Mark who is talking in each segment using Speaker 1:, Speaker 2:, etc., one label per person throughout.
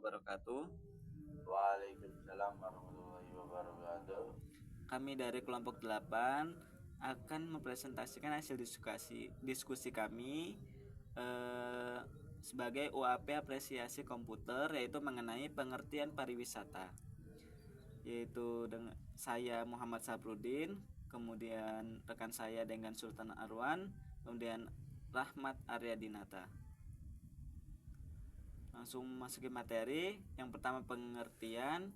Speaker 1: wabarakatuh.
Speaker 2: Waalaikumsalam warahmatullahi wabarakatuh.
Speaker 1: Kami dari kelompok 8 akan mempresentasikan hasil diskusi kami sebagai UAP apresiasi komputer, yaitu mengenai pengertian pariwisata. Yaitu dengan saya Muhammad Saprudin, kemudian rekan saya dengan Sultan Arwan, kemudian Rahmat Aryadinata. Langsung masukin materi. Yang pertama, pengertian.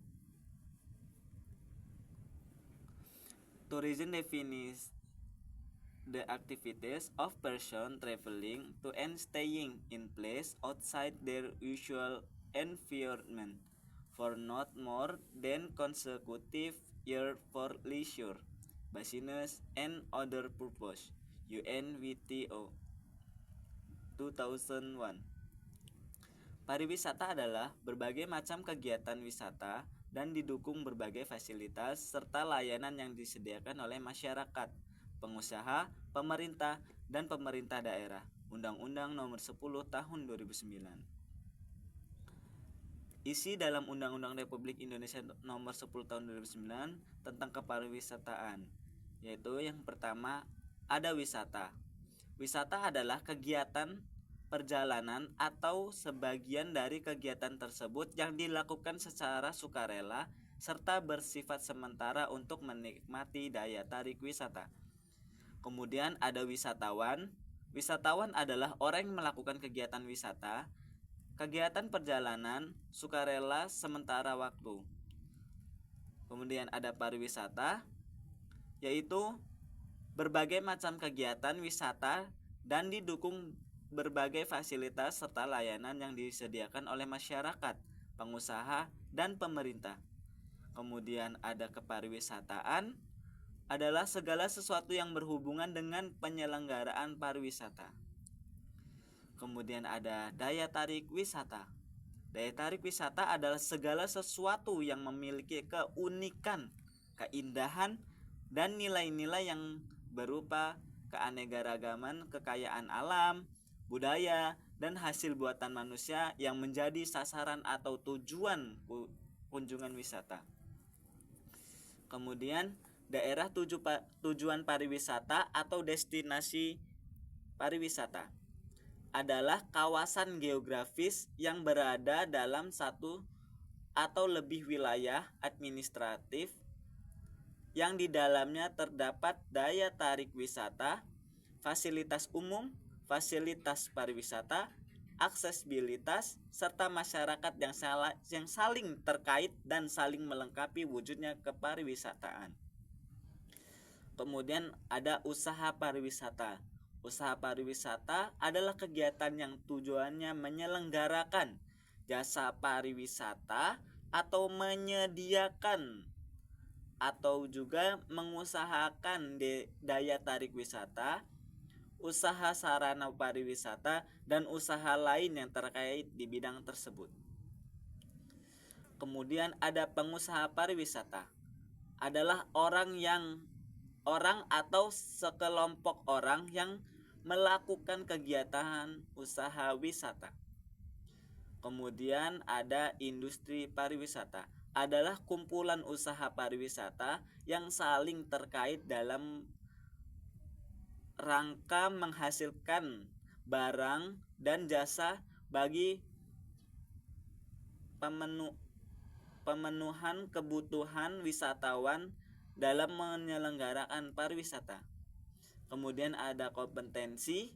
Speaker 1: Tourism defines the activities of person traveling to and staying in place outside their usual environment for not more than consecutive year for leisure, business, and other purpose. UNWTO 2001. Pariwisata adalah berbagai macam kegiatan wisata dan didukung berbagai fasilitas serta layanan yang disediakan oleh masyarakat, pengusaha, pemerintah, dan pemerintah daerah. Undang-Undang Nomor 10 Tahun 2009. Isi dalam Undang-Undang Republik Indonesia Nomor 10 Tahun 2009 tentang kepariwisataan, yaitu yang pertama ada wisata. Wisata adalah kegiatan perjalanan atau sebagian dari kegiatan tersebut yang dilakukan secara sukarela serta bersifat sementara untuk menikmati daya tarik wisata. Kemudian ada wisatawan. Wisatawan adalah orang yang melakukan kegiatan wisata, kegiatan perjalanan sukarela sementara waktu. Kemudian ada pariwisata, yaitu berbagai macam kegiatan wisata dan didukung berbagai fasilitas serta layanan yang disediakan oleh masyarakat, pengusaha, dan pemerintah. Kemudian ada kepariwisataan, adalah segala sesuatu yang berhubungan dengan penyelenggaraan pariwisata. Kemudian ada daya tarik wisata. Daya tarik wisata adalah segala sesuatu yang memiliki keunikan, keindahan, dan nilai-nilai yang berupa keanekaragaman, kekayaan alam, budaya, dan hasil buatan manusia yang menjadi sasaran atau tujuan kunjungan wisata. Kemudian daerah tujuan pariwisata atau destinasi pariwisata adalah kawasan geografis yang berada dalam satu atau lebih wilayah administratif yang di dalamnya terdapat daya tarik wisata, fasilitas umum, fasilitas pariwisata, aksesibilitas, serta masyarakat yang saling terkait dan saling melengkapi wujudnya kepariwisataan. Kemudian ada usaha pariwisata. Usaha pariwisata adalah kegiatan yang tujuannya menyelenggarakan jasa pariwisata atau menyediakan atau juga mengusahakan daya tarik wisata, usaha sarana pariwisata, dan usaha lain yang terkait di bidang tersebut. Kemudian ada pengusaha pariwisata. Adalah orang atau sekelompok orang yang melakukan kegiatan usaha wisata. Kemudian ada industri pariwisata. Adalah kumpulan usaha pariwisata yang saling terkait dalam rangka menghasilkan barang dan jasa bagi pemenuhan kebutuhan wisatawan dalam menyelenggarakan pariwisata. Kemudian ada kompetensi.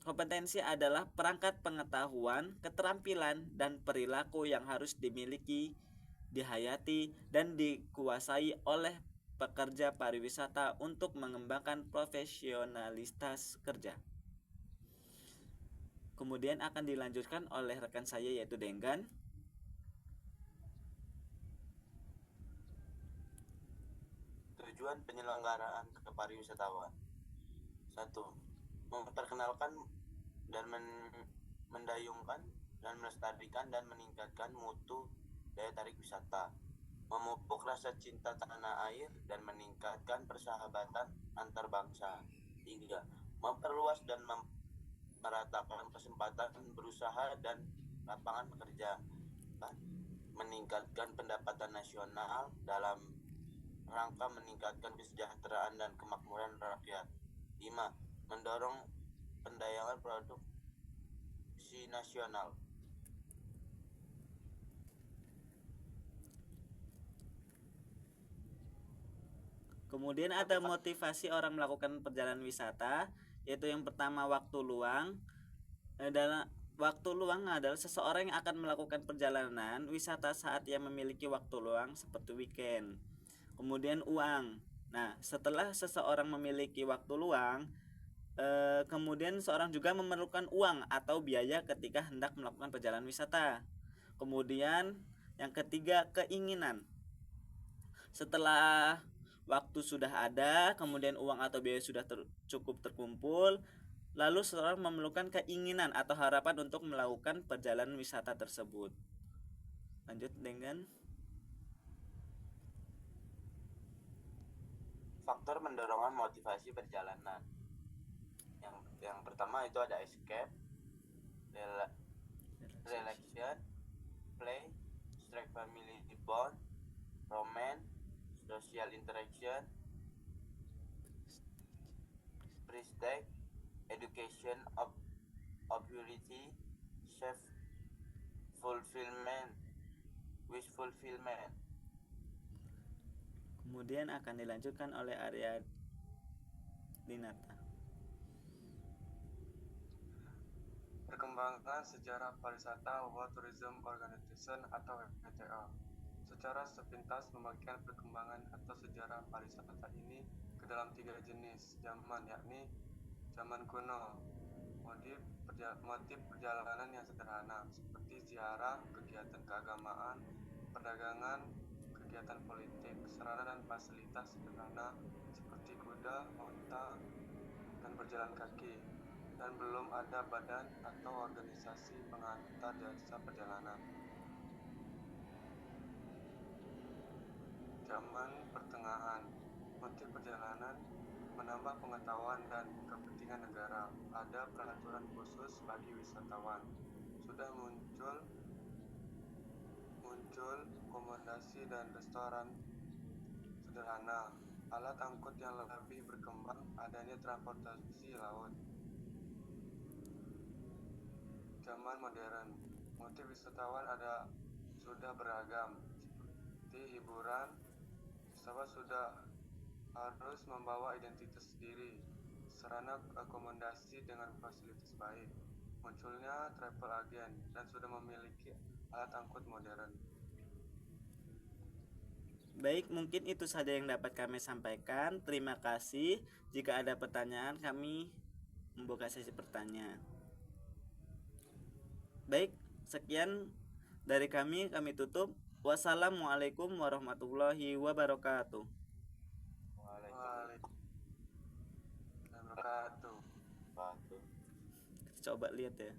Speaker 1: Kompetensi adalah perangkat pengetahuan, keterampilan, dan perilaku yang harus dimiliki, dihayati, dan dikuasai oleh pekerja pariwisata untuk mengembangkan profesionalitas kerja. Kemudian akan dilanjutkan oleh rekan saya yaitu Denggan.
Speaker 2: Tujuan penyelenggaraan kepariwisatawan. 1. Memperkenalkan dan mendayungkan dan melestarikan dan meningkatkan mutu daya tarik wisata, memupuk rasa cinta tanah air dan meningkatkan persahabatan antar bangsa. 3. Memperluas dan meratakan kesempatan berusaha dan lapangan pekerja. meningkatkan pendapatan nasional dalam rangka meningkatkan kesejahteraan dan kemakmuran rakyat. 5. Mendorong pendayangan produksi nasional.
Speaker 1: Kemudian ada motivasi orang melakukan perjalanan wisata, yaitu yang pertama waktu luang. Dalam waktu luang adalah seseorang yang akan melakukan perjalanan wisata saat ia memiliki waktu luang seperti weekend. Kemudian uang. Nah, setelah seseorang memiliki waktu luang, kemudian seorang juga memerlukan uang atau biaya ketika hendak melakukan perjalanan wisata. Kemudian yang ketiga, keinginan. Setelah waktu sudah ada, kemudian uang atau biaya sudah cukup terkumpul, lalu seseorang memerlukan keinginan atau harapan untuk melakukan perjalanan wisata tersebut. Lanjut dengan
Speaker 2: faktor mendorong motivasi perjalanan. Yang pertama itu ada escape, relaxation, play, strike family bond, romance, social interaction, prestige, education, opportunity, self fulfillment, wish fulfillment.
Speaker 1: Kemudian akan dilanjutkan oleh Arya Dinata.
Speaker 3: Perkembangan sejarah pariwisata World Tourism Organization atau WTA secara sepintas membagikan perkembangan atau sejarah pariwisata ini ke dalam 3 jenis zaman, yakni zaman kuno, motif perjalanan yang sederhana seperti ziarah, kegiatan keagamaan, perdagangan, kegiatan politik, sarana dan fasilitas sederhana seperti kuda, onta, dan berjalan kaki, dan belum ada badan atau organisasi pengantar jasa perjalanan. Zaman pertengahan, motif perjalanan menambah pengetahuan dan kepentingan negara. Ada peraturan khusus bagi wisatawan. Sudah muncul akomodasi dan restoran sederhana. Alat angkut yang lebih berkembang, adanya transportasi laut. Zaman modern, motif wisatawan sudah beragam, seperti hiburan. Wisatawan sudah harus membawa identitas diri, sarana akomodasi dengan fasilitas baik, munculnya travel agent, dan sudah memiliki alat angkut modern.
Speaker 1: Baik, mungkin itu saja yang dapat kami sampaikan. Terima kasih. Jika ada pertanyaan, kami membuka sesi pertanyaan. Baik, sekian dari kami tutup. Wassalamualaikum warahmatullahi wabarakatuh.
Speaker 3: Waalaikumsalam warahmatullahi wabarakatuh.
Speaker 1: Coba lihat ya.